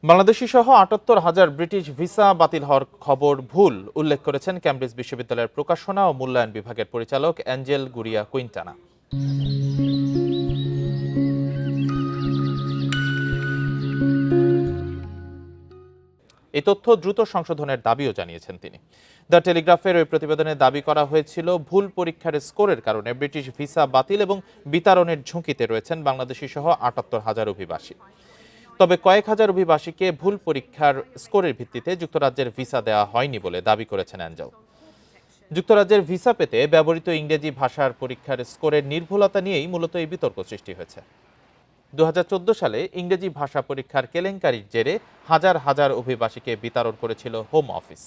বাংলাদেশি সহ ৭৮,০০০ British visa বাতিল হওয়ার খবর ভুল উল্লেখ করেছেন ক্যামব্রিজ বিশ্ববিদ্যালয়ের প্রকাশনা ও মূল্যায়ন বিভাগের পরিচালক অ্যাঞ্জেল গুরিয়া কুইন্টানা। এই তথ্য দ্রুত সংশোধনের দাবিও জানিয়েছেন তিনি। দ্য টেলিগ্রাফের ওই প্রতিবেদনে দাবি করা হয়েছিল, ভুল পরীক্ষার স্কোরের কারণে ব্রিটিশ ভিসা বাতিল এবং বিতরণের ঝুঁকিতে রয়েছেন বাংলাদেশি সহ ৭৮,০০০ অভিবাসী। তবে কয়েক হাজার অভিবাসীকে ভুল পরীক্ষার স্কোরের ভিত্তিতে যুক্তরাজ্যের ভিসা দেওয়া হয়নি বলে দাবি করেছেন অ্যাঞ্জেল। যুক্তরাজ্যের ভিসা পেতে ব্যবহৃত ইংরেজি ভাষার পরীক্ষার স্কোরের নির্ভুলতা নিয়েই মূলত এই বিতর্ক সৃষ্টি হয়েছে। ২০১৪ সালে ইংরেজি ভাষা পরীক্ষার কেলেঙ্কারির জেরে হাজার হাজার অভিবাসীকে বিতরণ করেছিল হোম অফিস।